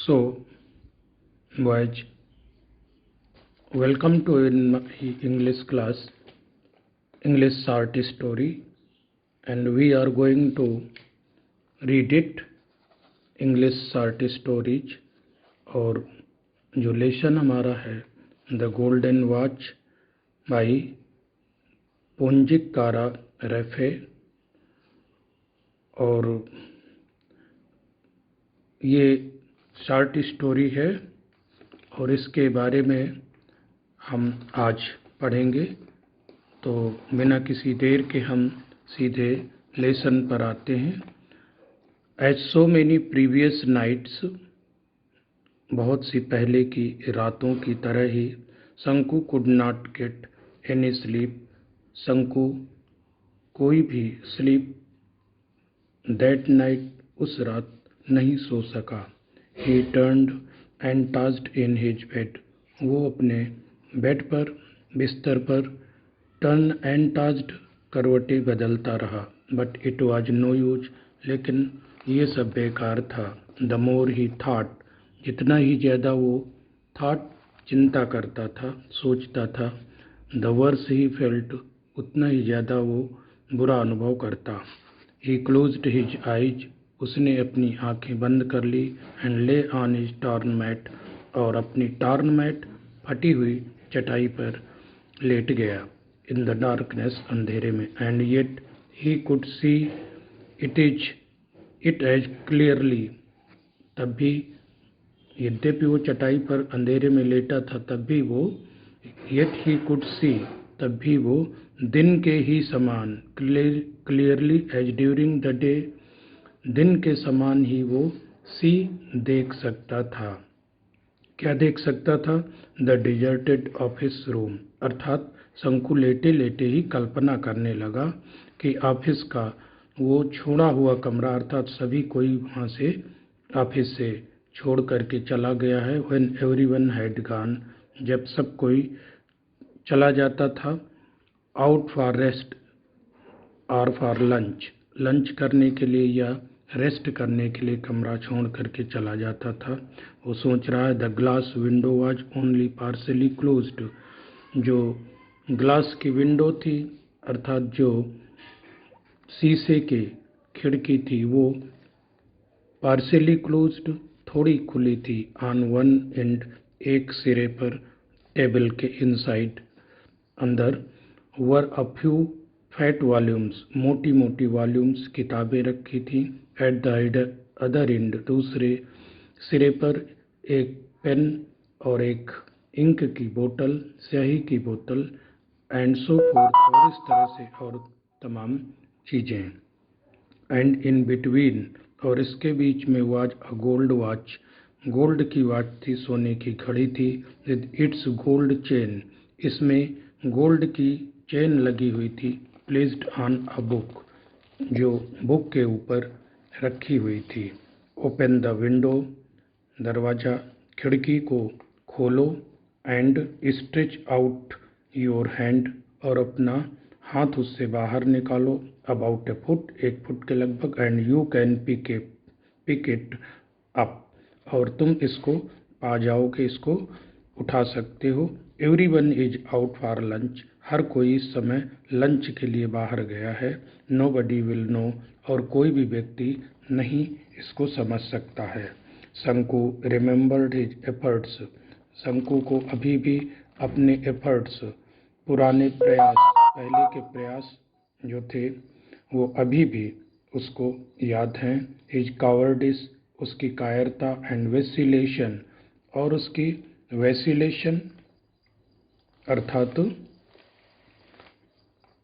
So, boys, welcome to English class, English short story, and we are going to read it, English short stories, और जो lesson हमारा है the golden watch by पुंजिक कारा raphe, और ये short story है और इसके बारे में हम आज पढ़ेंगे। तो बिना किसी देर के हम सीधे लेसन पर आते हैं। As so many previous nights, बहुत सी पहले की रातों की तरह ही, Shanku could not get any sleep, Shanku कोई भी स्लीप दैट नाइट, उस रात नहीं सो सका। ही turned and tossed in his bed, वो अपने बेड पर, बिस्तर पर टर्न एंड टॉस्ड, करवटें बदलता रहा। But it was no use, लेकिन ये सब बेकार था। द मोर ही थॉट, जितना ही ज़्यादा वो थॉट, चिंता करता था, सोचता था, द वर्स ही फेल्ट, उतना ही ज़्यादा वो बुरा अनुभव करता। ही क्लोज्ड हिज आइज, उसने अपनी आंखें बंद कर ली। एंड ले ऑन हिज टॉर्न मैट, और अपनी टॉर्न मैट, फटी हुई चटाई पर लेट गया। इन द डार्कनेस, अंधेरे में। And yet he could see it as clearly, तब भी, यद्यपि वो चटाई पर अंधेरे में लेटा था, तब भी वो, येट ही कुड सी, तब भी वो दिन के ही समान, clearly as during the day, दिन के समान ही वो सी देख सकता था। क्या देख सकता था? द डिजर्टेड ऑफिस रूम, अर्थात शंकु लेटे लेटे ही कल्पना करने लगा कि ऑफिस का वो छोड़ा हुआ कमरा, अर्थात सभी कोई वहाँ से ऑफिस से छोड़ करके चला गया है। व्हेन एवरीवन हैड गॉन, जब सब कोई चला जाता था। आउट फॉर रेस्ट और फॉर लंच, लंच करने के लिए या रेस्ट करने के लिए कमरा छोड़ करके चला जाता था। वो सोच रहा है, the glass window was only partially closed, जो ग्लास की विंडो थी, अर्थात जो शीशे की खिड़की थी, वो पार्शली क्लोज्ड, थोड़ी खुली थी। ऑन वन एंड, एक सिरे पर, टेबल के इनसाइड, अंदर, वर अ फ्यू फैट वॉल्यूम्स, मोटी मोटी वॉल्यूम्स, किताबें रखी थी। एट द अदर एंड, दूसरे सिरे पर, एक पेन और एक इंक की बोतल, स्याही की बोतल, एंड सो फोर्थ, और इस तरह से, और तमाम चीज़ें। एंड इन बिटवीन, और इसके बीच में, was a gold watch, gold की वॉच थी, सोने की घड़ी थी। विद इट्स गोल्ड चेन, इसमें गोल्ड की चेन लगी हुई थी। प्लेस्ड ऑन अ बुक, जो बुक के ऊपर रखी हुई थी। ओपन द विंडो, दरवाज़ा, खिड़की को खोलो। And stretch out your hand, और अपना हाथ उससे बाहर निकालो। अबाउट ए फुट, एक फुट के लगभग। And you can pick it up, और तुम इसको पा जाओगे, इसको उठा सकते हो। Everyone is out for lunch, हर कोई इस समय लंच के लिए बाहर गया है। नोबडी विल नो, और कोई भी व्यक्ति नहीं इसको समझ सकता है। शंकु रिमेंबर्ड हिज एफर्ट्स, शंकु को अभी भी अपने एफर्ट्स, पुराने प्रयास, पहले के प्रयास जो थे, वो अभी भी उसको याद हैं। हिज कावर्डिस, उसकी कायरता। एंड वेसिलेशन, और उसकी वेसिलेशन, अर्थात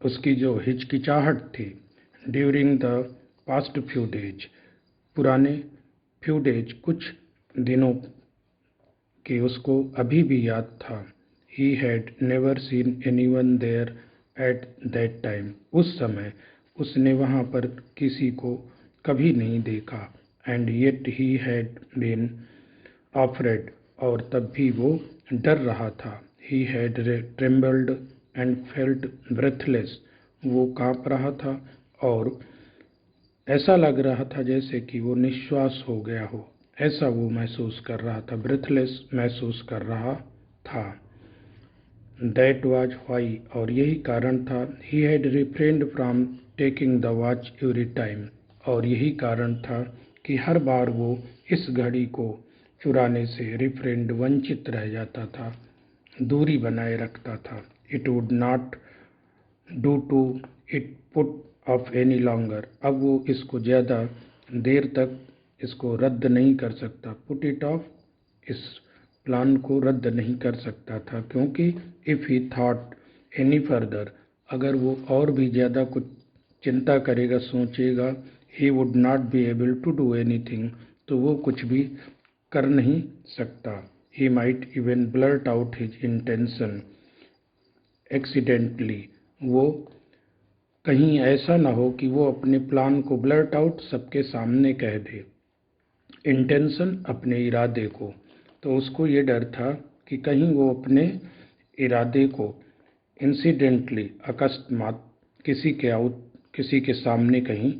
उसकी जो हिचकिचाहट थी। During the past few days, पुराने फ्यू डेज, कुछ दिनों की उसको अभी भी याद था। He had never seen anyone there at that time, उस समय उसने वहाँ पर किसी को कभी नहीं देखा। And yet he had been afraid, और तब भी वो डर रहा था। He had trembled and felt breathless, वो काँप रहा था और ऐसा लग रहा था जैसे कि वो निश्वास हो गया हो। ऐसा वो महसूस कर रहा था, ब्रेथलेस महसूस कर रहा था। दैट वाज व्हाई, और यही कारण था, he had refrained from taking the watch every time, और यही कारण था कि हर बार वो इस घड़ी को चुराने से रिफ्रेन्ड वंचित रह जाता था, दूरी बनाए रखता था। It would not do to it put off any longer, अब वो इसको ज़्यादा देर तक इसको रद्द नहीं कर सकता। पुट इट ऑफ, इस प्लान को रद्द नहीं कर सकता था, क्योंकि if he thought any further, अगर वो और भी ज़्यादा कुछ चिंता करेगा, सोचेगा, he would not be able to do anything, तो वो कुछ भी कर नहीं सकता। He might even blurt out his intention accidentally, वो कहीं ऐसा ना हो कि वो अपने प्लान को ब्लर्ट आउट सबके सामने कह दे, इंटेंशन अपने इरादे को। तो उसको ये डर था कि कहीं वो अपने इरादे को इंसिडेंटली, अकस्मात किसी के सामने कहीं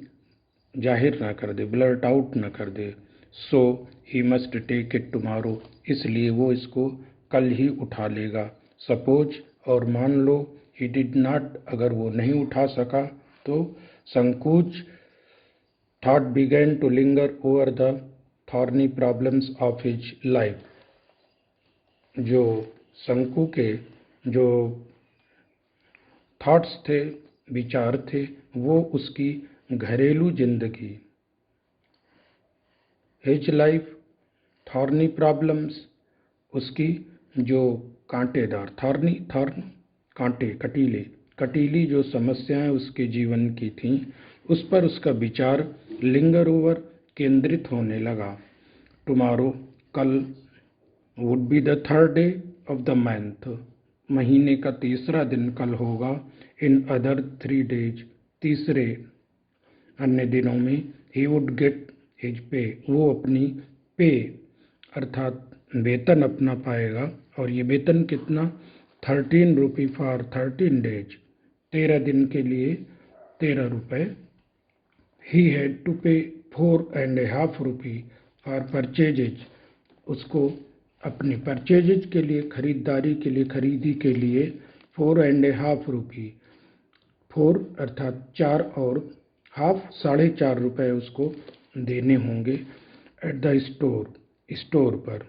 जाहिर ना कर दे, ब्लर्ट आउट ना कर दे। So he must take it tomorrow, इसलिए वो इसको कल ही उठा लेगा। सपोज, और मान लो, ही डिड नॉट, अगर वो नहीं उठा सका तो संकोच thought began to linger over the thorny problems of his life, जो शंकु के जो थॉट्स थे, विचार थे, वो उसकी घरेलू जिंदगी, हिज लाइफ, थॉर्नी प्रॉब्लम्स, उसकी जो कांटेदार, थॉर्न कांटे, कटीली जो समस्याएं उसके जीवन की थीं, उस पर उसका विचार लिंगर ओवर, केंद्रित होने लगा। टुमारो, कल, would be the third day of the month, महीने का तीसरा दिन कल होगा। इन अदर 3 डेज, तीसरे अन्य दिनों में, he would get his pay, वो अपनी पे अर्थात वेतन अपना पाएगा। और ये वेतन कितना, 13 रुपी फॉर 13 डेज, 13 दिन के लिए 13 रुपये। ही हैड टू पे 4.5 रुपी फॉर परचेजेज, उसको अपनी परचेजेज के लिए, खरीदी के लिए 4.5 रुपी, 4 अर्थात 4 और हाफ, 4.5 रुपये उसको देने होंगे एट द स्टोर पर,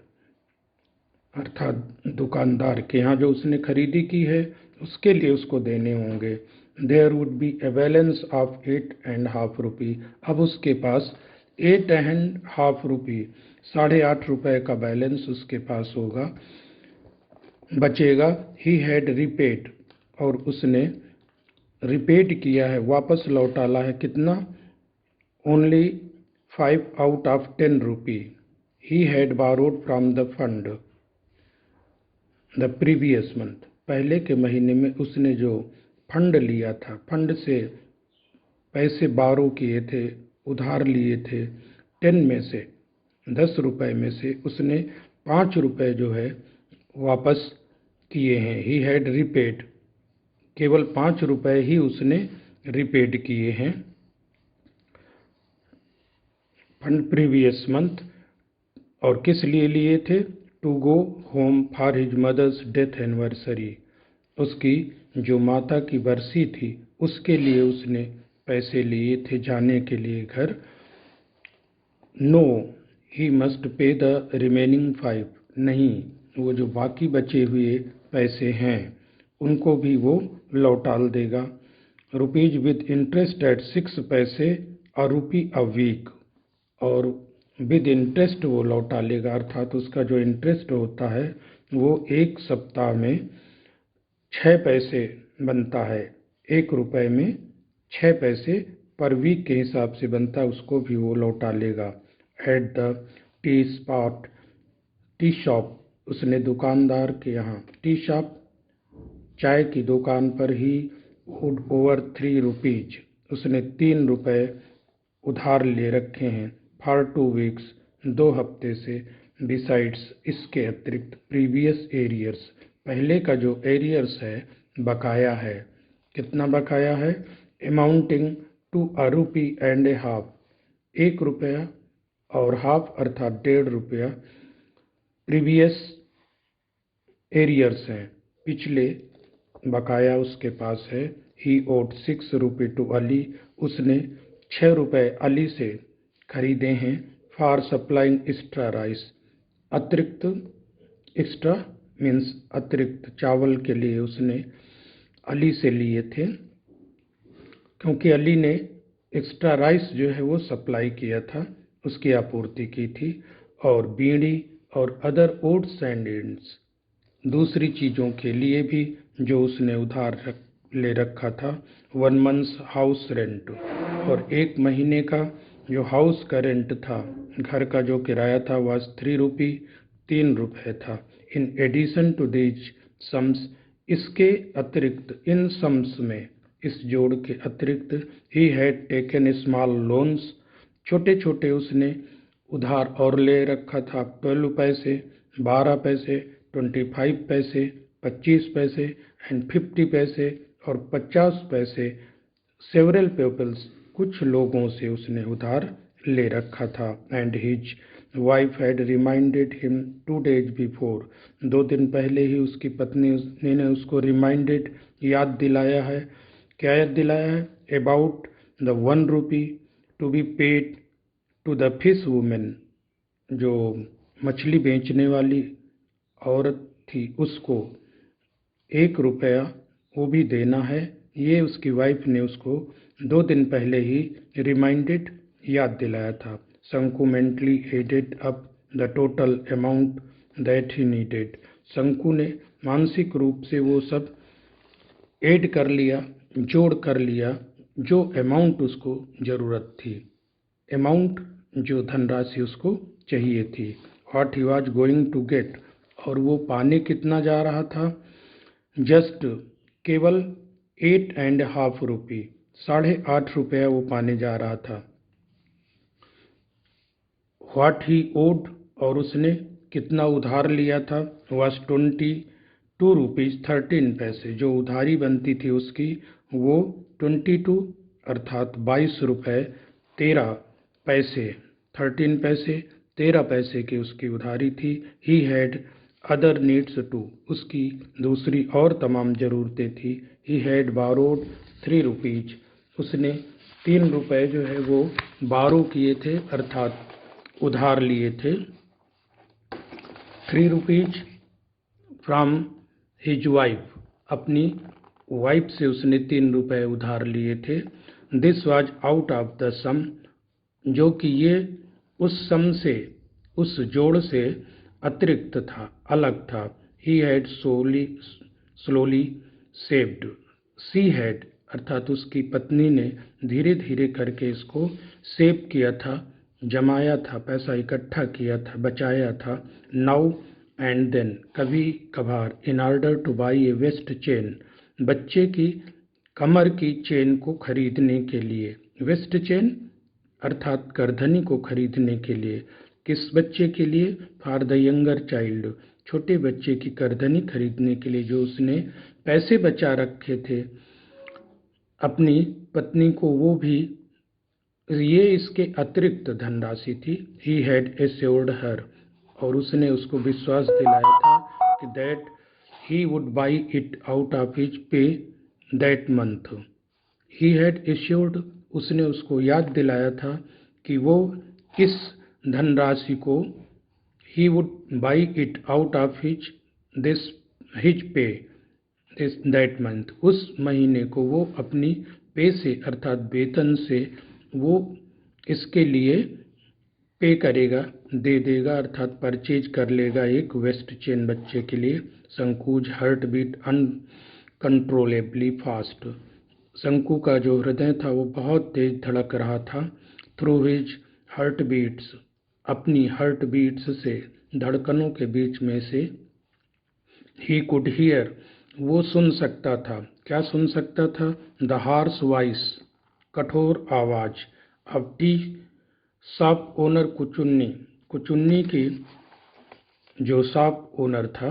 अर्थात दुकानदार के यहाँ जो उसने खरीदी की है उसके लिए उसको देने होंगे। There would be a balance of 8.5 rupee, अब उसके पास 8.5 रुपी, 8.5 रुपये का बैलेंस उसके पास होगा, बचेगा। ही हैड रिपेड, और उसने रिपेड किया है, वापस लौटाला है, कितना, only 5 out of 10 rupee. He had borrowed from the fund the previous month, पहले के महीने में उसने जो फंड लिया था, फंड से पैसे बारो किए थे, उधार लिए थे, 10 में से, 10 रुपए में से उसने 5 रुपए जो है वापस किए हैं। ही हैड रिपेड, केवल 5 रुपए ही उसने रिपेड किए हैं फंड प्रीवियस मंथ। और किस लिए थे, to go home for his mother's death anniversary, उसकी जो माता की बरसी थी उसके लिए उसने पैसे लिए थे, जाने के लिए घर। No, he must pay the remaining 5, नहीं, वो जो बाकी बचे हुए पैसे हैं उनको भी वो लौटा देगा। रुपीज विद इंटरेस्ट एट 6 पैसे और रुपी अ वीक, और विद इंटरेस्ट वो लौटा लेगा, अर्थात उसका जो इंटरेस्ट होता है वो 1 सप्ताह में 6 पैसे बनता है, 1 रुपये में 6 पैसे पर वीक के हिसाब से बनता है, उसको भी वो लौटा लेगा। एट द टी शॉप, उसने दुकानदार के यहाँ, टी शॉप चाय की दुकान पर ही, वुड ओवर 3 रुपीज, उसने 3 रुपये उधार ले रखे हैं, फॉर 2 वीक्स, 2 हफ्ते से, बिसाइड्स, इसके अतिरिक्त, प्रीवियस एरियर्स, पहले का जो एरियर्स है, बकाया है, कितना बकाया है, अमाउंटिंग टू 1.5 रुपी, 1 रुपया और हाफ अर्थात 1.5 रुपया प्रीवियस एरियर्स हैं, पिछले बकाया उसके पास है। ही ओड 6 रुपये टू अली, उसने 6 रुपये अली से खरीदे हैं। फॉर सप्लाइंग एक्स्ट्रा राइस, अतिरिक्त, एक्स्ट्रा मीन्स अतिरिक्त चावल के लिए उसने अली से लिए थे, क्योंकि अली ने एक्स्ट्रा राइस जो है वो सप्लाई किया था, उसकी आपूर्ति की थी। और बीड़ी और अदर ओड्स एंड एंड्स, दूसरी चीज़ों के लिए भी जो उसने उधार ले रखा था। 1 मंथ्स हाउस रेंट, और 1 महीने का जो हाउस का रेंट था, घर का जो किराया था, वह 3 रुपये 3 रुपये था। In addition to these sums, इसके अतिरिक्त, इन सम्स में, इस जोड़ के अतिरिक्त, he had taken small loans, छोटे छोटे उसने उधार और ले रखा था। 12 पैसे, 12 पैसे, 25 पैसे, 25 पैसे एंड 50 पैसे और 50 पैसे। सेवरल पीपल्स, कुछ लोगों से उसने उधार ले रखा था। And his wife had reminded him 2 days before, 2 दिन पहले ही उसकी पत्नी ने उसको रिमाइंडेड, याद दिलाया है। क्या याद दिलाया है? About the 1 rupee to be paid to the fish women, जो मछली बेचने वाली औरत थी, उसको 1 रुपया वो भी देना है। ये उसकी वाइफ ने उसको 2 दिन पहले ही रिमाइंडेड, याद दिलाया था। Shanku mentally added up the total amount that he needed, Shanku ने मानसिक रूप से वो सब ऐड कर लिया, जोड़ कर लिया, जो अमाउंट उसको ज़रूरत थी, अमाउंट जो धनराशि उसको चाहिए थी। What he was going to get, और वो पाने कितना जा रहा था? जस्ट, केवल 8.5 रुपये, 8.5 रुपया वो पाने जा रहा था। व्हाट ही ओड, और उसने कितना उधार लिया था? वॉज 22 रुपीज़ 13 पैसे, जो उधारी बनती थी उसकी, वो 22 अर्थात 22 रुपये 13 पैसे, 13 पैसे 13 पैसे की उसकी उधारी थी। He had other needs too, उसकी दूसरी और तमाम ज़रूरतें थी। ही हैड बारोड 3 रुपीज़, उसने 3 रुपये जो है वो बारो किए थे, अर्थात उधार लिए थे। 3 रुपीज़ फ्रॉम हिज वाइफ, अपनी वाइफ से उसने 3 रुपये उधार लिए थे। This was out of the sum, जो कि ये उस सम से, उस जोड़ से अतिरिक्त था, अलग था। He had slowly saved, she had अर्थात उसकी पत्नी ने धीरे धीरे करके इसको सेव किया था, जमाया था, पैसा इकट्ठा किया था, बचाया था। नाउ एंड देन, कभी कभार, in order to buy a waist chain, बच्चे की कमर की चेन को खरीदने के लिए। वेस्ट चेन अर्थात करधनी को खरीदने के लिए। किस बच्चे के लिए? फॉर द यंगर चाइल्ड, छोटे बच्चे की करधनी खरीदने के लिए, जो उसने पैसे बचा रखे थे अपनी पत्नी को, वो भी, ये इसके अतिरिक्त धनराशि थी। ही हैड एश्योर्ड हर, और उसने उसको विश्वास दिलाया था कि that he would buy it out of his pay that month. He had assured, उसने उसको याद दिलाया था कि वो इस धनराशि को, he would buy it out of his pay that month, उस महीने को वो अपनी पे से अर्थात वेतन से वो इसके लिए पे करेगा, दे देगा, अर्थात परचेज कर लेगा एक वेस्ट चेन बच्चे के लिए। शंकुज हार्ट बीट अनकंट्रोलेबली फास्ट, शंकु का जो हृदय था वो बहुत तेज धड़क रहा था। थ्रू हिज हार्ट बीट्स, अपनी हार्ट बीट्स से, धड़कनों के बीच में से, ही कुड हियर, वो सुन सकता था। क्या सुन सकता था? द हार्श वॉइस, कठोर आवाज। अब टी शॉप ओनर कुचुन्नी, कुचुन्नी की जो शॉप ओनर था,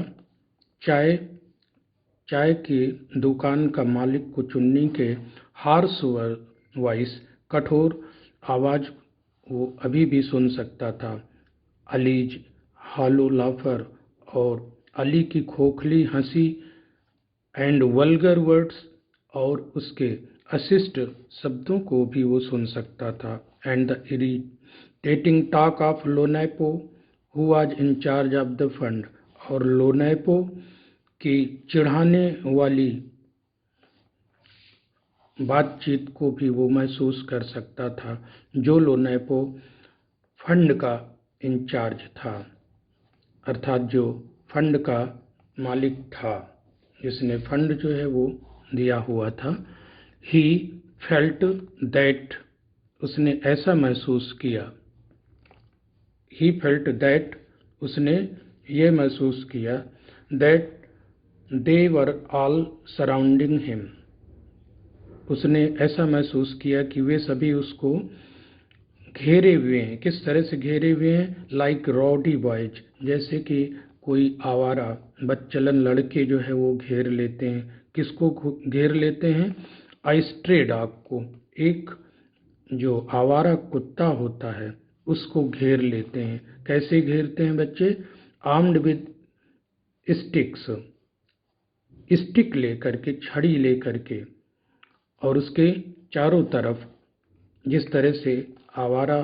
चाय की दुकान का मालिक कुचुन्नी के हार्श वॉइस, कठोर आवाज वो अभी भी सुन सकता था। अलीज हॉलो लाफर और अली की खोखली हंसी एंड वल्गर वर्ड्स और उसके अशिष्ट शब्दों को भी वो सुन सकता था। And the irritating talk of Lonepo who was in charge of the fund, और लोनेपो की चिढ़ाने वाली बातचीत को भी वो महसूस कर सकता था, जो लोनेपो फंड का इंचार्ज था, अर्थात जो फंड का मालिक था, जिसने फंड जो है वो दिया हुआ था। ही फेल्ट दैट, उसने ऐसा महसूस किया। ही फेल्ट दैट, उसने ये महसूस किया that they were all surrounding him, उसने ऐसा महसूस किया कि वे सभी उसको घेरे हुए हैं। किस तरह से घेरे हुए हैं? लाइक रॉडी बॉयज, जैसे कि कोई आवारा बच्चलन लड़के जो है वो घेर लेते हैं। किसको घेर लेते हैं? आई स्ट्रे डॉग को, एक जो आवारा कुत्ता होता है उसको घेर लेते हैं। कैसे घेरते हैं बच्चे? आर्म्ड विद स्टिक्स, स्टिक लेकर के, छड़ी लेकर के, और उसके चारों तरफ जिस तरह से आवारा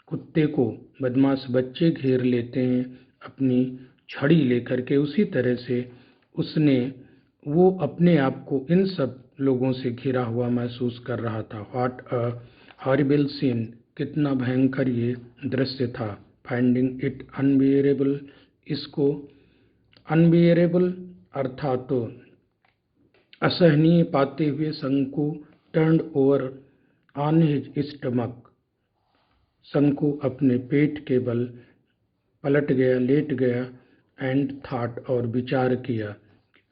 कुत्ते को बदमाश बच्चे घेर लेते हैं अपनी छड़ी लेकर के, उसी तरह से उसने वो अपने आप को इन सब लोगों से घिरा हुआ महसूस कर रहा था। व्हाट अ हॉरिबल सीन, कितना भयंकर ये दृश्य था। फाइंडिंग इट अनबियरेबल, इसको अनबियरेबल अर्थात तो असहनीय पाते हुए शंकु turned over on his stomach, शंकु अपने पेट के बल पलट गया, लेट गया। एंड थॉट, और विचार किया।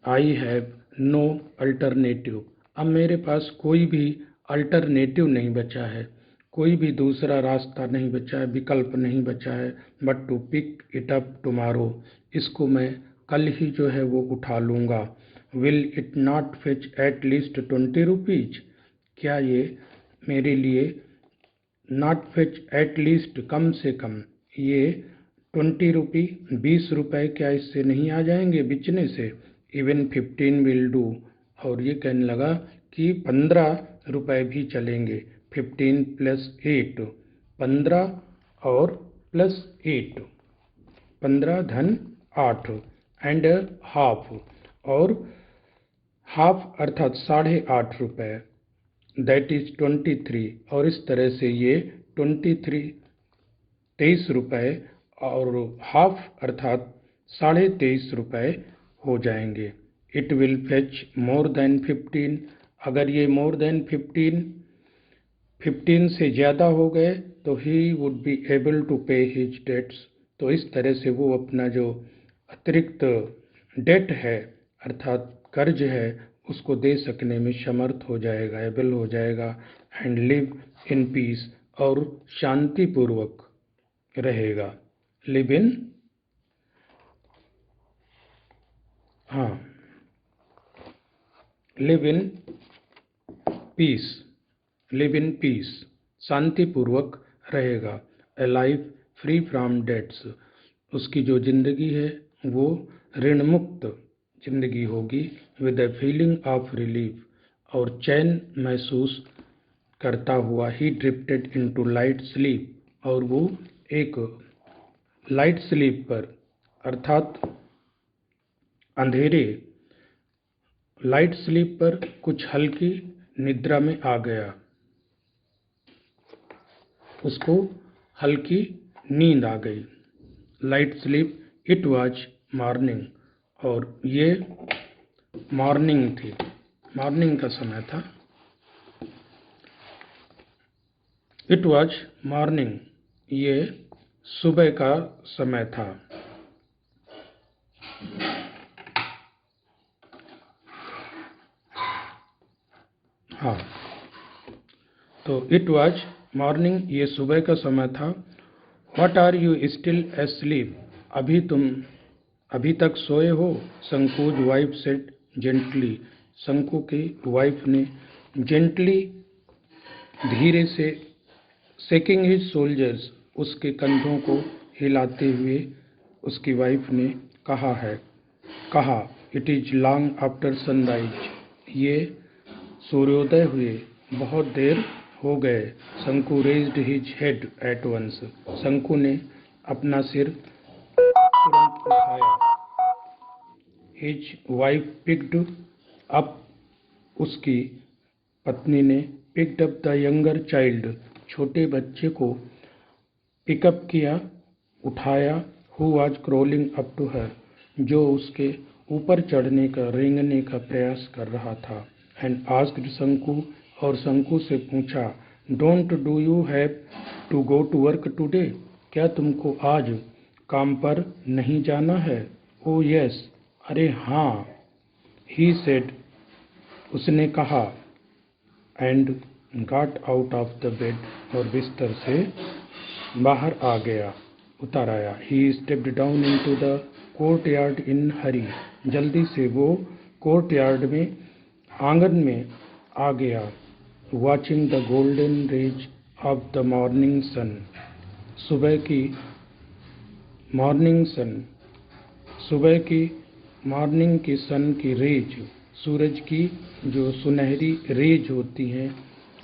आई हैव नो अल्टरनेटिव, अब मेरे पास कोई भी अल्टरनेटिव नहीं बचा है, कोई भी दूसरा रास्ता नहीं बचा है, विकल्प नहीं बचा है, but to pick it up tomorrow, इसको मैं कल ही जो है वो उठा लूँगा। Will it not fetch at least 20 rupees, क्या ये मेरे लिए नॉट फेच एट लीस्ट, कम से कम ये 20 रुपी, 20 रुपए क्या इससे नहीं आ जाएंगे बिचने से? इवन 15 विल डू, और ये कहने लगा कि 15 रुपए भी चलेंगे। 15 प्लस 8, 15 और प्लस 8, 15 धन 8, एंड हाफ, और हाफ अर्थात 8.5 रुपए, दैट इज 23, और इस तरह से ये 23 रुपए और हाफ अर्थात 23.5 रुपए हो जाएंगे। It will fetch more than 15, अगर ये मोर देन 15 से ज़्यादा हो गए तो he would be able to pay his debts, तो इस तरह से वो अपना जो अतिरिक्त डेट है अर्थात कर्ज है उसको दे सकने में समर्थ हो जाएगा, एबल हो जाएगा। एंड लिव इन पीस, और शांतिपूर्वक रहेगा। लिव इन, हाँ, live in peace, live in peace, शांतिपूर्वक रहेगा। A life free from debts, उसकी जो जिंदगी है वो ऋण मुक्त जिंदगी होगी। With a feeling of relief, और चैन महसूस करता हुआ he drifted into light sleep, और वो एक लाइट स्लीप पर अर्थात अंधेरे लाइट स्लीप पर कुछ हल्की निद्रा में आ गया, उसको हल्की नींद आ गई। Light sleep, it was morning, और ये मॉर्निंग थी, मॉर्निंग का समय था। इट वाज मॉर्निंग, ये सुबह का समय था। हाँ, तो इट वाज मॉर्निंग, ये सुबह का समय था। What are you still asleep, अभी तक सोए हो? शंकुज वाइफ सेड जेंटली, शंकु की वाइफ ने जेंटली धीरे से शेकिंग हिज सोल्जर्स, उसके कंधों को हिलाते हुए उसकी वाइफ ने कहा, it is long after sunrise, ये सूर्योदय हुए बहुत देर हो गए। Shanku raised his head at once, Shanku ने अपना सिर तुरंत उठाया। हिज वाइफ पिक्ड अप, उसकी पत्नी ने picked up the younger child, छोटे बच्चे को पिकअप किया, उठाया, who was crawling up to her, जो उसके ऊपर चढ़ने का रेंगने का प्रयास कर रहा था। एंड आस्क्ड शंकु, और शंकु से पूछा, don't do you have to go to work today, क्या तुमको आज काम पर नहीं जाना है? ओ यस, अरे हाँ, ही सेड, उसने कहा, and got out of the bed, और बिस्तर से बाहर आ गया, उतर आया। He stepped down into the courtyard in hurry, जल्दी से वो कोर्टयार्ड में, आंगन में आ गया। Watching the golden rays of the morning sun, सुबह की मॉर्निंग सन, सुबह की मॉर्निंग की सन की रेज, सूरज की जो सुनहरी रेज होती हैं,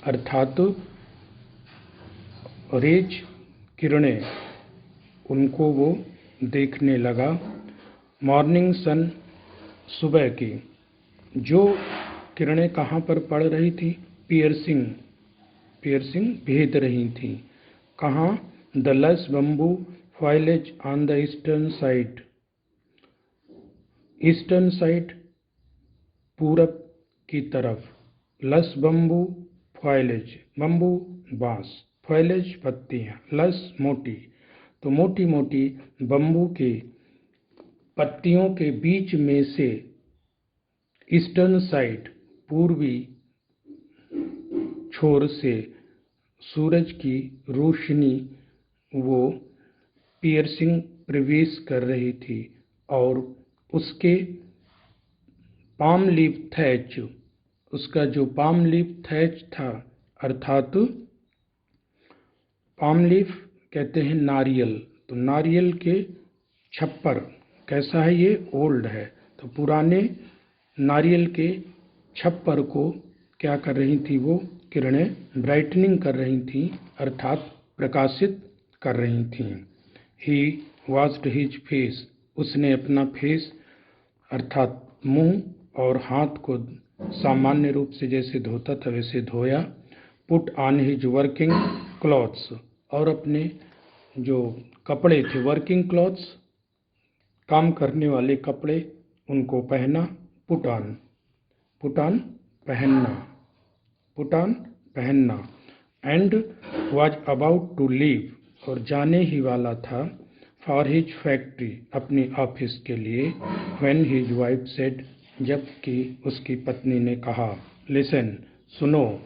अर्थात रेज किरणें, उनको वो देखने लगा। मॉर्निंग सन, सुबह की जो किरणें कहाँ पर पड़ रही थी? पियर्सिंग, भेद रही थी। कहाँ? The lush bamboo foliage on the eastern side, eastern side, पूरब की तरफ। लस बम्बू फॉइलेज, बम्बू बांस, फॉइलेज पत्तियां, लस मोटी, तो मोटी मोटी बम्बू के पत्तियों के बीच में से ईस्टर्न साइड, पूर्वी छोर से सूरज की रोशनी वो पियर्सिंग प्रवेश कर रही थी, और उसके पाम लीफ थैच, उसका जो पाम लीफ थैच था, अर्थात पाम लीफ कहते हैं नारियल, तो नारियल के छप्पर, कैसा है ये? ओल्ड है, तो पुराने नारियल के छप्पर को क्या कर रही थी वो किरणें? ब्राइटनिंग कर रही थी, अर्थात प्रकाशित कर रही थी। ही वॉश्ड हिज फेस, उसने अपना फेस अर्थात मुंह और हाथ को सामान्य रूप से जैसे धोता था वैसे धोया। Put on his working clothes, और अपने जो कपड़े थे, वर्किंग क्लॉथ्स, काम करने वाले कपड़े, उनको पहना। पुट ऑन, पहनना, पुट ऑन पहनना। And was about to leave, और जाने ही वाला था, फॉर हिज फैक्ट्री, अपनी ऑफिस के लिए। व्हेन हिज वाइफ सेड, जबकि उसकी पत्नी ने कहा, लिसन, सुनो,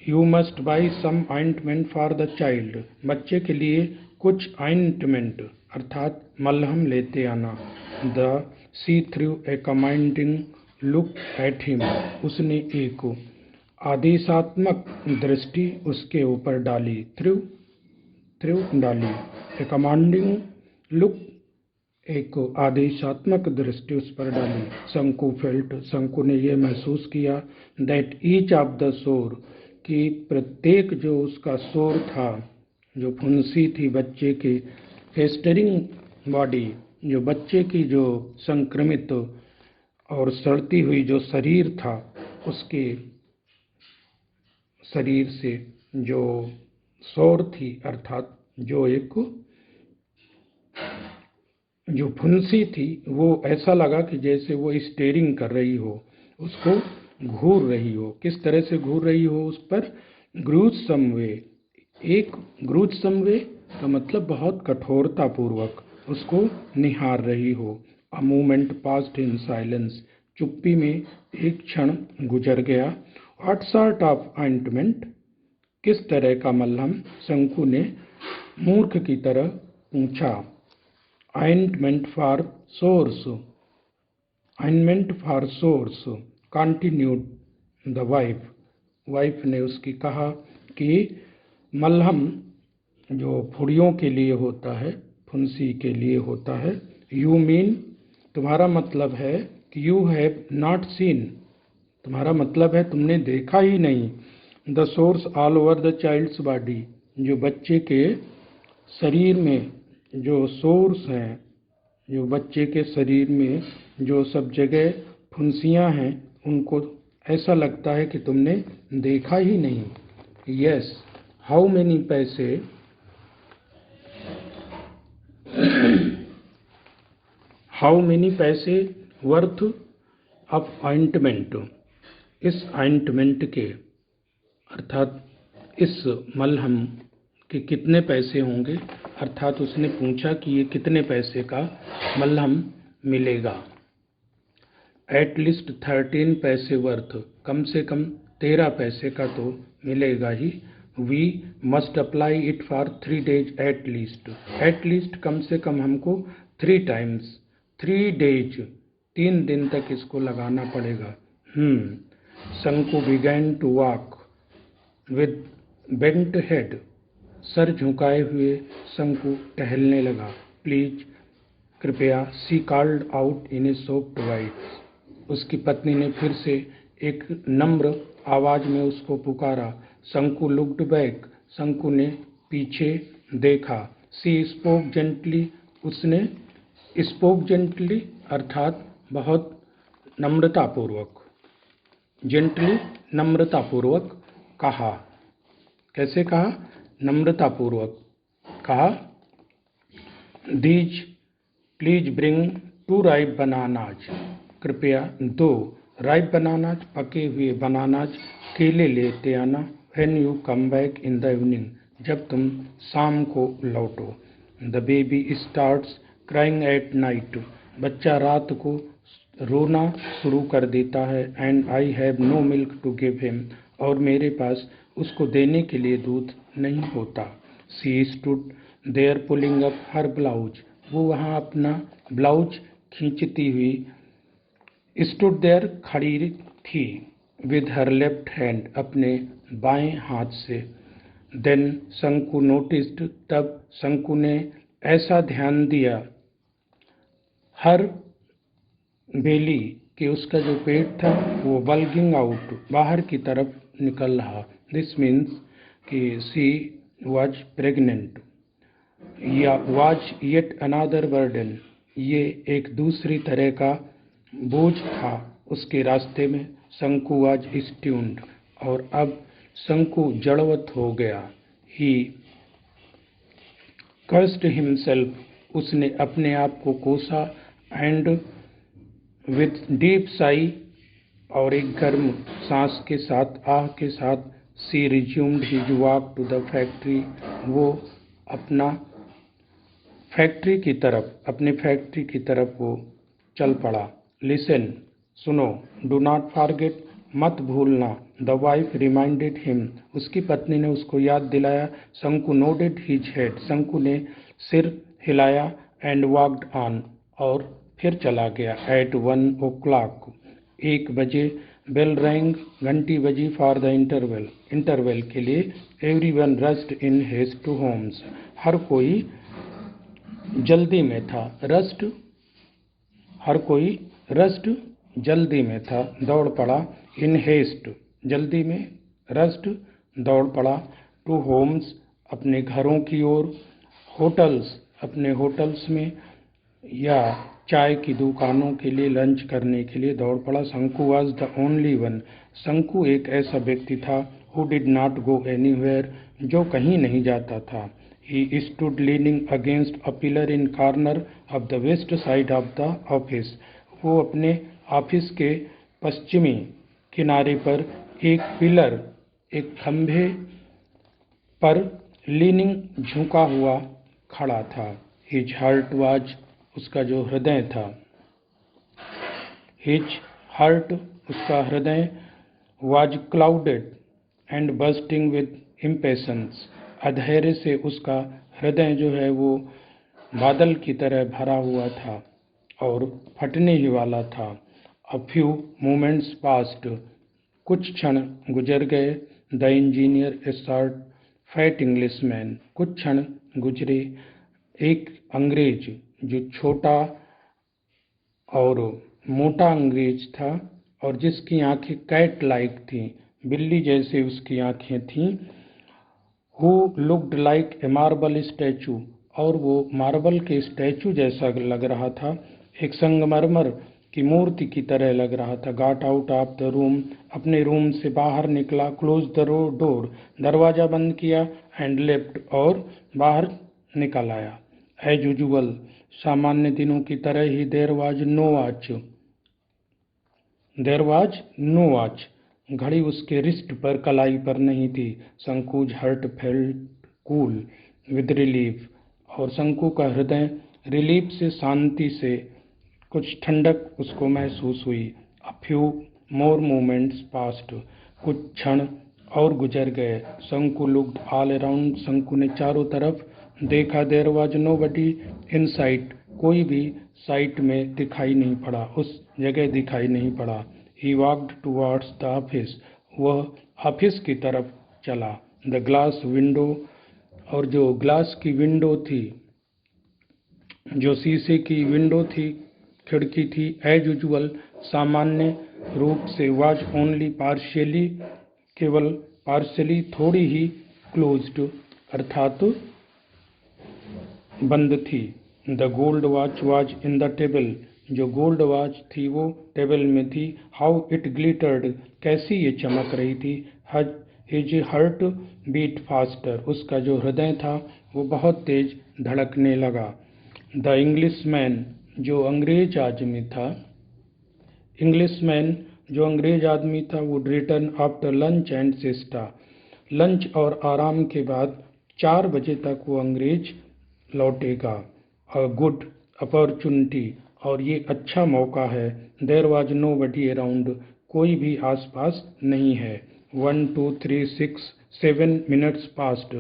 you must buy some ointment for the child, बच्चे के लिए कुछ ऑइंटमेंट अर्थात मलहम लेते आना। The she threw a commanding look at him, उसने एक आदेशात्मक दृष्टि उसके ऊपर डाली। थ्रू डाली, ए कमांडिंग लुक, एक आदेशात्मक दृष्टि उस पर डाली। शंकु फेल्ट, शंकु ने यह महसूस किया, दैट ईच ऑफ द सोर, कि प्रत्येक जो उसका सोर था, जो फुंसी थी बच्चे के, फेस्टरिंग बॉडी, जो बच्चे की जो संक्रमित और सड़ती हुई जो शरीर था, उसके शरीर से जो सोर थी, अर्थात जो एक जो फुंसी थी, वो ऐसा लगा कि जैसे वो स्टेरिंग कर रही हो, उसको घूर रही हो। किस तरह से घूर रही हो? उस पर ग्रूथसम वे, एक ग्रूथसम वे का मतलब बहुत कठोरता पूर्वक उसको निहार रही हो। A moment passed in silence, चुप्पी में एक क्षण गुजर गया। व्हाट सॉर्ट ऑफ ऑइंटमेंट, किस तरह का मलहम? शंकु ने मूर्ख की तरह पूछा। Ointment for source, ointment for source, continued the wife, wife ने उसकी कहा, कि मलहम जो फुड़ियों के लिए होता है, फुंसी के लिए होता है। यू मीन, तुम्हारा मतलब है कि यू हैव नॉट सीन, तुम्हारा मतलब है तुमने देखा ही नहीं। The sores all over the child's body, जो बच्चे के शरीर में जो सोर्स हैं, जो बच्चे के शरीर में जो सब जगह फुंसियाँ हैं, उनको ऐसा लगता है कि तुमने देखा ही नहीं। यस, हाउ मेनी पैसे, हाउ मेनी पैसे वर्थ ऑफ ऑइंटमेंट, इस ऑइंटमेंट के अर्थात इस मलहम के कितने पैसे होंगे, अर्थात उसने पूछा कि ये कितने पैसे का मलहम मिलेगा। एटलीस्ट 13 पैसे वर्थ, कम से कम 13 पैसे का तो मिलेगा ही। We must apply it for 3 days at least, at least कम से कम हमको 3 times 3 days 3 दिन तक इसको लगाना पड़ेगा। Shanku began to walk with bent head, सर झुकाए हुए शंकु टहलने लगा। प्लीज, कृपया, she called out in a soft voice, उसकी पत्नी ने फिर से एक नम्र आवाज में उसको पुकारा। शंकु लुक्ड बैक, शंकु ने पीछे देखा। सी स्पोक जेंटली, उसने स्पोक जेंटली अर्थात बहुत नम्रतापूर्वक, जेंटली नम्रतापूर्वक कहा। कैसे कहा? नम्रतापूर्वक कहा। These please bring 2 ripe bananas, कृपया 2 राइप बनानाज, पके हुए बनानाज, केले लेते आना। When you come back in the evening, जब तुम शाम को लौटो। The baby starts crying at night, बच्चा रात को रोना शुरू कर देता है। And I have no milk to give him, और मेरे पास उसको देने के लिए दूध नहीं होता। She stood there pulling up her blouse, वो वहाँ अपना ब्लाउज खींचती हुई स्टूड देयर खड़ी थी। विद हर लेफ्ट हैंड, अपने बाएं हाथ से। देन शंकु नोटिस्ड, तब शंकु ने ऐसा ध्यान दिया हर बेली कि उसका जो पेट था वो बल्गिंग आउट, बाहर की तरफ निकल रहा। दिस मीन्स कि सी वॉज प्रेग्नेंट या वॉज येट अनादर बर्डन, ये एक दूसरी तरह का बोझ था उसके रास्ते में। शंकु वॉज स्ट्यून्ड, और अब शंकु जड़वत हो गया। ही कर्स्ड हिमसेल्फ, उसने अपने आप को कोसा। एंड विथ डीप साई, और एक गर्म सांस के साथ, आह के साथ, she resumed his walk to the factory, वो अपना फैक्ट्री की तरफ, अपने फैक्ट्री की तरफ वो चल पड़ा। लिसन, सुनो। डू नॉट फॉरगेट, मत भूलना। द वाइफ रिमाइंडेड हिम, उसकी पत्नी ने उसको याद दिलाया। शंकु नोडेड हिज हेड, शंकु ने सिर हिलाया। एंड वॉकड ऑन, और फिर चला गया। एट 1 o'clock, 1 बजे, बेल रैंग, घंटी बजी। फॉर द इंटरवल, इंटरवल के लिए। Everyone rushed in haste to homes, हर कोई जल्दी में था। रस्ट, हर कोई रस्ट जल्दी में था, दौड़ पड़ा। इन हेस्ट, जल्दी में। रस्ट, दौड़ पड़ा। टू होम्स, अपने घरों की ओर। होटल्स, अपने होटल्स में, या चाय की दुकानों के लिए, लंच करने के लिए दौड़ पड़ा। शंकु वॉज द ओनली वन, शंकु एक ऐसा व्यक्ति था who did not go anywhere, जो कहीं नहीं जाता था। He stood leaning against a pillar in corner of the west side of the office, वो अपने ऑफिस के पश्चिमी किनारे पर एक पिलर, एक खंभे पर लीनिंग, झुका हुआ खड़ा था। हिज हार्ट वाज, उसका जो हृदय था। हिज हार्ट, उसका हृदय। Was clouded and bursting with impatience, अधैर्य से उसका हृदय जो है वो बादल की तरह भरा हुआ था और फटने ही वाला था। अ फ्यू मोमेंट्स पास्ट, कुछ क्षण गुजर गए। The engineer A short fat Englishman. कुछ क्षण गुजरे। एक अंग्रेज जो छोटा और मोटा अंग्रेज था और जिसकी आंखें कैट लाइक थीं, बिल्ली जैसे उसकी आंखें थीं। Who looked like a marble statue, और वो मार्बल के स्टैचू जैसा लग रहा था, एक संगमरमर की मूर्ति की तरह लग रहा था। Got out of the room, अपने रूम से बाहर निकला। क्लोज द डोर, दरवाजा बंद किया। एंड लेफ्ट, और बाहर निकल आया। एज यूजुअल, सामान्य दिनों की तरह ही। देयर वाज नो वॉच, घड़ी उसके रिस्ट पर, कलाई पर नहीं थी। Shanku's heart felt cool with relief, और शंकु का हृदय रिलीफ से, शांति से, कुछ ठंडक उसको महसूस हुई। A few more moments past, कुछ क्षण और गुजर गए। शंकु लुक्ड ऑल अराउंड, शंकु ने चारों तरफ देखा। There was nobody in sight, कोई भी साइट में दिखाई नहीं पड़ा, उस जगह दिखाई नहीं पड़ा। ही वॉक्ड टुवर्ड्स द ऑफिस, वह ऑफिस की तरफ चला। द ग्लास विंडो, और जो ग्लास की विंडो थी, जो शीशे की विंडो थी, खिड़की थी, एज यूजुअल, सामान्य रूप से, वाज ओनली पार्शियली, केवल पार्शियली, थोड़ी ही, क्लोज्ड, अर्थात बंद थी। The gold watch was in the table, जो गोल्ड वॉच थी वो टेबल में थी। हाउ इट ग्लिटर्ड, कैसी ये चमक रही थी। हिज हार्ट बीट फास्टर, उसका जो हृदय था वो बहुत तेज धड़कने लगा। द इंग्लिशमैन, जो अंग्रेज आदमी था, would return after lunch and sister, lunch और आराम के बाद 4 बजे तक वो अंग्रेज लौटेगा। अ गुड अपॉर्चुनिटी, और ये अच्छा मौका है। देयर वाज नोबडी अराउंड, कोई भी आसपास नहीं है। 1 2 3 6 7 मिनट्स पास्ट,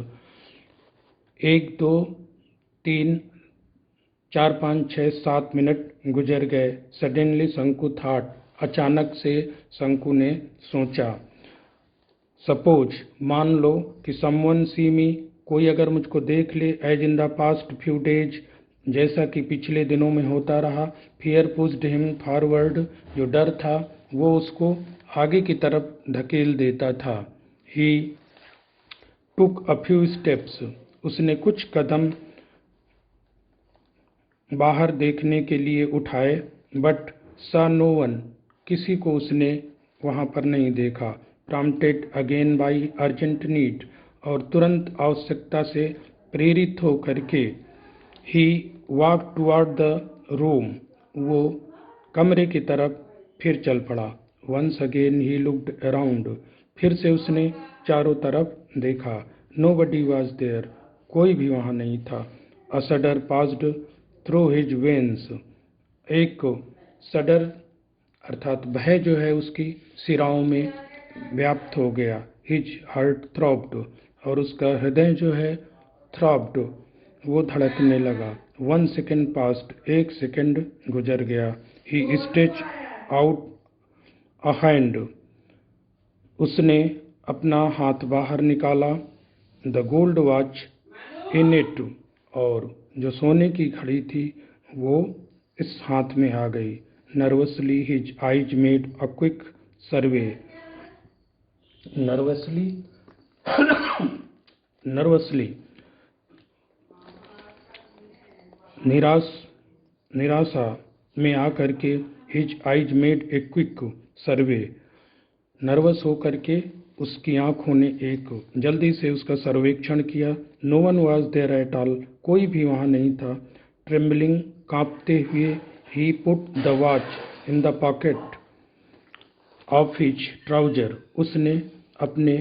1 2 3 4 5 6 7 मिनट गुजर गए। सडनली शंकु थॉट, अचानक से शंकु ने सोचा। सपोज, मान लो कि समवन सी मी, कोई अगर मुझको देख ले। As in the past few days, जैसा कि पिछले दिनों में होता रहा। फियर पुश्ड हिम फॉरवर्ड, जो डर था वो उसको आगे की तरफ धकेल देता था। ही टुक अ फ्यू स्टेप्स, उसने कुछ कदम बाहर देखने के लिए उठाए। बट सा नो वन, किसी को उसने वहां पर नहीं देखा। Prompted again by urgent need, और तुरंत आवश्यकता से प्रेरित हो करके, he walk toward the room, वो कमरे की तरफ फिर चल पड़ा। Once again he looked around, फिर से उसने चारों तरफ देखा। नोबडी वॉज देयर, कोई भी वहां नहीं था। A shudder passed through his veins, एक शडर अर्थात भय जो है उसकी सिराओं में व्याप्त हो गया। हिज हार्ट थ्रॉब्ड, और उसका हृदय जो है थ्रॉब्ड, वो धड़कने लगा। 1 सेकेंड पास्ट, 1 सेकेंड गुजर गया। ही स्ट्रेच आउट अ हैंड, उसने अपना हाथ बाहर निकाला। The gold watch in it, और जो सोने की घड़ी थी वो इस हाथ में आ गई। Nervously his eyes made a quick survey, nervously निराशा में आकर के, his eyes made a quick survey, nervous होकर के उसकी आंखों ने एक जल्दी से उसका सर्वेक्षण किया। No one was there at all, कोई भी वहां नहीं था। ट्रेम्बलिंग, कांपते हुए, he put the watch in the pocket of his trouser, उसने अपने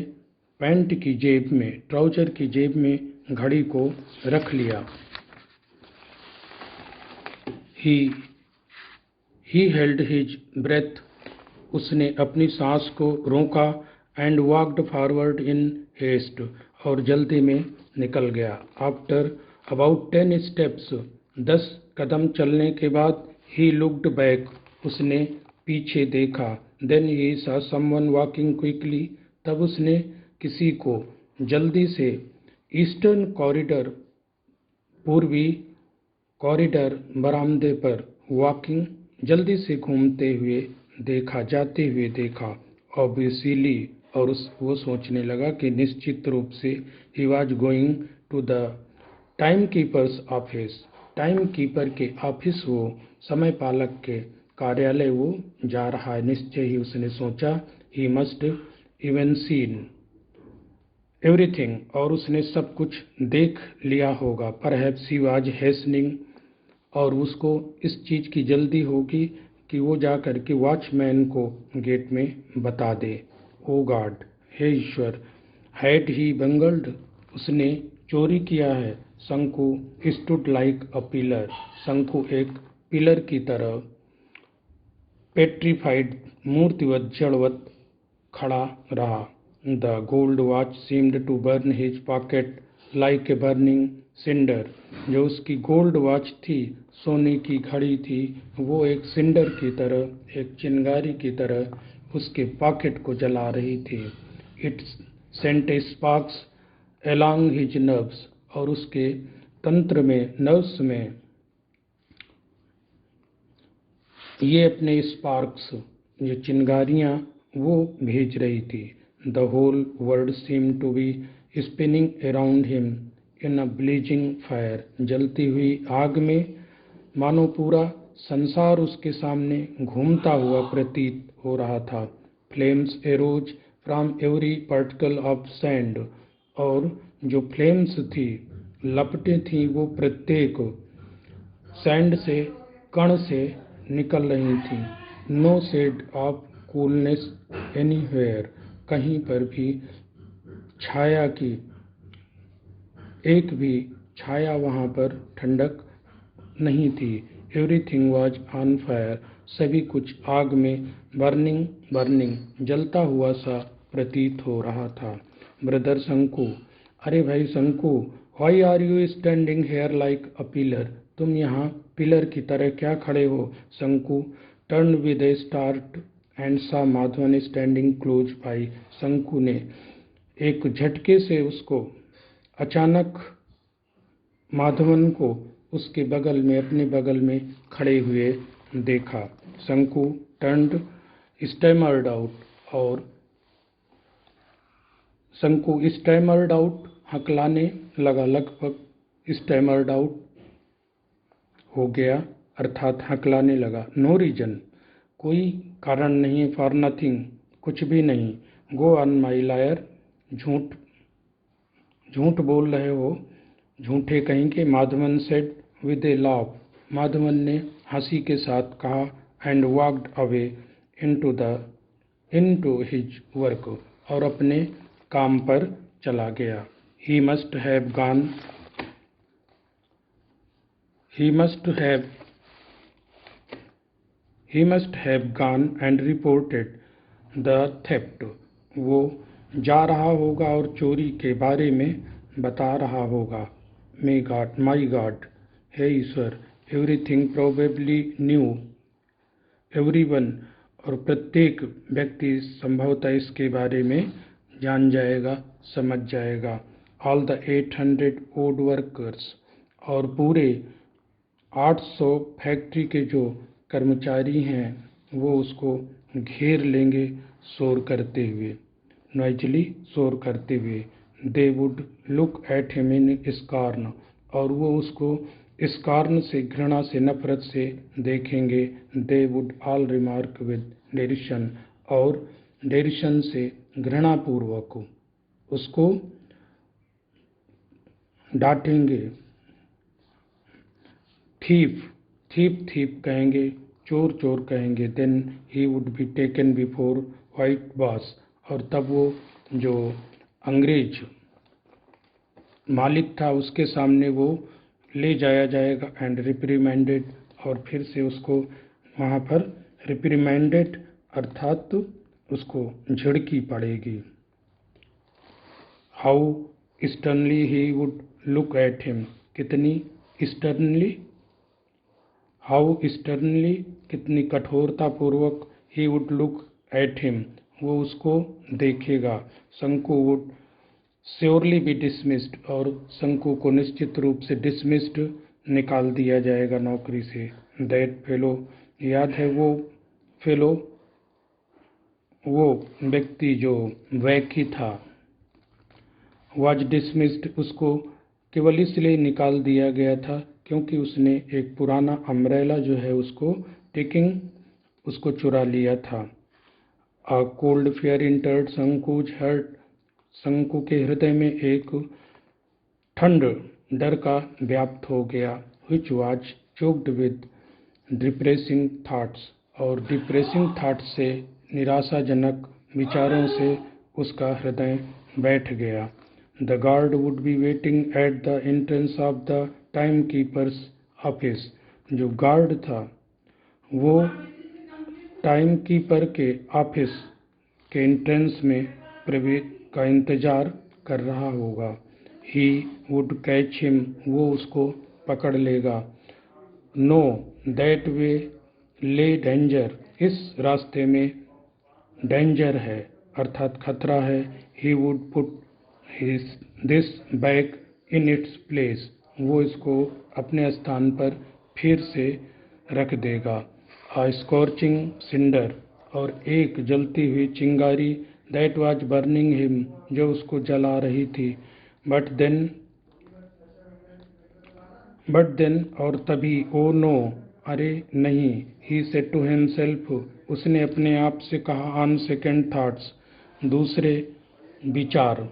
पैंट की जेब में, ट्राउजर की जेब में घड़ी को रख लिया। ही हेल्ड हिज ब्रेथ, उसने अपनी सांस को रोका। And walked forward in haste, और जल्दी में निकल गया। आफ्टर अबाउट 10 स्टेप्स, 10 कदम चलने के बाद, ही लुक्ड बैक, उसने पीछे देखा। Then he saw someone walking quickly, तब उसने किसी को जल्दी से ईस्टर्न कॉरिडोर, पूर्वी कॉरिडोर बरामदे पर वॉकिंग, जल्दी से घूमते हुए जाते हुए देखा। ऑब्वियसली, और वो सोचने लगा कि निश्चित रूप से he was going to the time keeper's office, time keeper के ऑफिस, वो समय पालक के कार्यालय वो जा रहा है। निश्चय ही उसने सोचा, he must even seen everything, और उसने सब कुछ देख लिया होगा। परहैप्स ही वाज हेस्टनिंग, और उसको इस चीज़ की जल्दी होगी कि वो जा कर के वॉचमैन को गेट में बता दे। ओ God, hey Ishwar, had he बंगल्ड, उसने चोरी किया है। शंकु स्टूड लाइक अ पिलर, शंकु एक पिलर की तरह, पेट्रीफाइड, मूर्तिवत, जड़वत खड़ा रहा। The gold watch seemed to burn his pocket like a burning cinder, जो उसकी गोल्ड वॉच थी, सोने की घड़ी थी, वो एक सिंडर की तरह, एक चिंगारी की तरह उसके पॉकेट को जला रही थी। It sent sparks along his nerves, और उसके तंत्र में, नर्व्स में ये अपने स्पार्क्स, ये चिंगारियां वो भेज रही थी। The whole world seem to be spinning around him in a blazing fire, जलती हुई आग में मानो पूरा संसार उसके सामने घूमता हुआ प्रतीत हो रहा था। Flames arrows from every particle of sand, और जो फ्लेम्स थी, लपटें थीं, वो प्रत्येक सैंड से, कण से निकल रही थीं। No shade of coolness anywhere, कहीं पर भी छाया की एक भी छाया, वहाँ पर ठंडक नहीं थी। एवरीथिंग वॉज ऑन फायर, सभी कुछ आग में, बर्निंग बर्निंग, जलता हुआ सा प्रतीत हो रहा था। ब्रदर शंकु, अरे भाई Shanku, why are you standing here like a pillar, तुम यहाँ पिलर की तरह क्या खड़े हो? Shanku turn with a start and saw Madhavan standing close by, शंकु ने एक झटके से उसको अचानक माधवन को उसके बगल में, अपने बगल में खड़े हुए देखा। शंकु टर्न्ड स्टैमर्ड आउट, और शंकु स्टैमर्ड आउट, हकलाने लगा, लगभग स्टैमर्ड आउट हो गया, अर्थात हकलाने लगा। नो रीजन, कोई कारण नहीं, फॉर नथिंग, कुछ भी नहीं। गो ऑन माई लायर, झूठ झूठ बोल रहे हो, झूठे कहीं के। Madhavan said with A laugh, Madhavan ने हंसी के साथ कहा। And walked away into his work, और अपने काम पर चला गया। He must have gone and reported the theft, वो जा रहा होगा और चोरी के बारे में बता रहा होगा। माई गॉड, हे ईश्वर, एवरीथिंग प्रोबेबली न्यू एवरीवन, और प्रत्येक व्यक्ति संभवतः इसके बारे में जान जाएगा, समझ जाएगा। ऑल द 800 ओड वर्कर्स, और पूरे 800 फैक्ट्री के जो कर्मचारी हैं वो उसको घेर लेंगे, शोर करते हुए, नॉइजली, शोर करते हुए। They would look at him in scorn, और वो उसको स्कॉर्न से, घृणा से, नफरत से देखेंगे। They would all remark with derision, और डेरिशन से, घृणापूर्वक उसको डांटेंगे। थीफ थीफ थीफ कहेंगे, चोर चोर कहेंगे। Then he would be taken before white boss, और तब वो जो अंग्रेज मालिक था उसके सामने वो ले जाया जाएगा। एंड रिप्रीमेंडेड, और फिर से उसको वहाँ पर रिप्रीमेंडेड, अर्थात उसको झिड़की पड़ेगी। How sternly he would look at him, कितनी स्टर्नली, हाउ स्टर्नली, कितनी कठोरता पूर्वक, he would look at him, वो उसको देखेगा। शंकु वुड श्योरली बी डिसमिस्ड, और शंकु को निश्चित रूप से डिसमिस्ड निकाल दिया जाएगा नौकरी से। दैट फेलो, याद है वो फेलो, वो व्यक्ति जो वैकी था, वाज डिसमिस्ड, उसको केवल इसलिए निकाल दिया गया था क्योंकि उसने एक पुराना अम्ब्रेला जो है उसको उसको चुरा लिया था। A cold fear entered Shanku's heart, Shanku के हृदय में एक ठंड डर का व्याप्त हो गया। Which was choked with depressing thoughts, और डिप्रेसिंग थाट्स से, निराशाजनक विचारों से उसका हृदय बैठ गया। The guard would be waiting at the entrance of the time keeper's office, जो गार्ड था वो टाइम कीपर के ऑफिस के एंट्रेंस में प्रवेश का इंतजार कर रहा होगा। ही वुड कैच हिम, वो उसको पकड़ लेगा। नो दैट वे ले डेंजर, इस रास्ते में डेंजर है अर्थात खतरा है। He would put this back in its place, वो इसको अपने स्थान पर फिर से रख देगा। अ स्कॉर्चिंग सिंडर, और एक जलती हुई चिंगारी, दैट वाज बर्निंग हिम, जो उसको जला रही थी। बट देन, और तभी, ओ नो, अरे नहीं, ही सेड टू हिमसेल्फ, उसने अपने आप से कहा, ऑन सेकेंड थॉट्स, दूसरे विचार,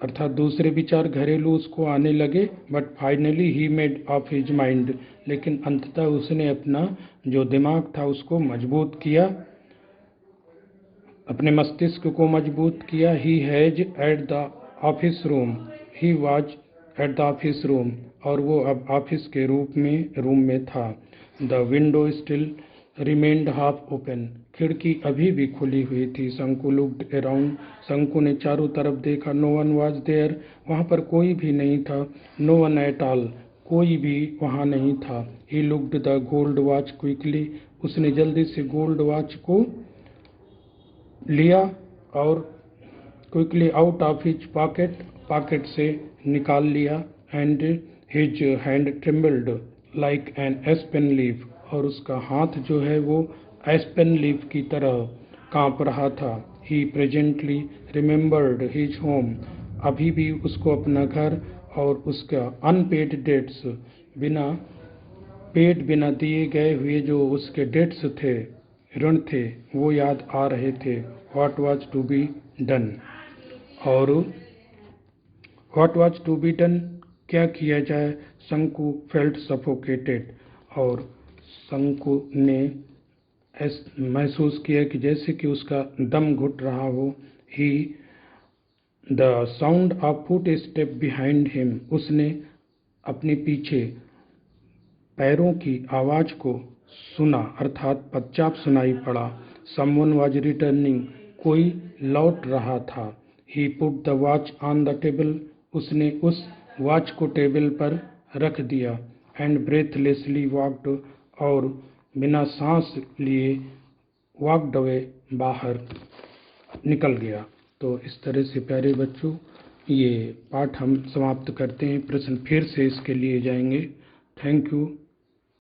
अर्थात दूसरे विचार घरेलू उसको आने लगे। But finally he made up his mind, लेकिन अंततः उसने अपना जो दिमाग था उसको मजबूत किया, अपने मस्तिष्क को मजबूत किया। He has at the office room, he was at the office room, और वो अब ऑफिस के रूम में था। The window still remained half open, खिड़की अभी भी खुली हुई थी। शंकु लुक्ड अराउंड, शंकु ने चारों तरफ देखा। नो वन वाज देयर, वहाँ पर कोई भी नहीं था। नो वन एट ऑल, कोई भी वहाँ नहीं था। He looked the gold watch quickly, उसने जल्दी से गोल्ड वॉच को लिया और quickly out of his pocket से निकाल लिया। And his hand trembled like an aspen leaf, और उसका हाथ जो है वो एस्पेन लीफ की तरह कांप रहा था। ही प्रेजेंटली रिमेम्बर्ड हिज होम, अभी भी उसको अपना घर और उसका अनपेड डेट्स, बिना दिए गए हुए जो उसके डेट्स थे, ऋण थे, वो याद आ रहे थे। What was to be done, और what was to be done, क्या किया जाए। शंकु फेल्ट सफोकेटेड, और शंकु ने महसूस किया कि जैसे कि उसका दम घुट रहा हो। He the sound of footstep behind him, उसने अपने पीछे पैरों की आवाज को सुना, अर्थात पश्चात सुनाई पड़ा। समवन वाज रिटर्निंग, कोई लौट रहा था। He put the watch on the table, उसने उस वॉच को टेबल पर रख दिया। एंड ब्रेथलेसली वॉक्ड, और बिना सांस लिए वॉक्ड अवे, बाहर निकल गया। तो इस तरह से प्यारे बच्चों ये पाठ हम समाप्त करते हैं। प्रश्न फिर से इसके लिए जाएंगे। Thank you.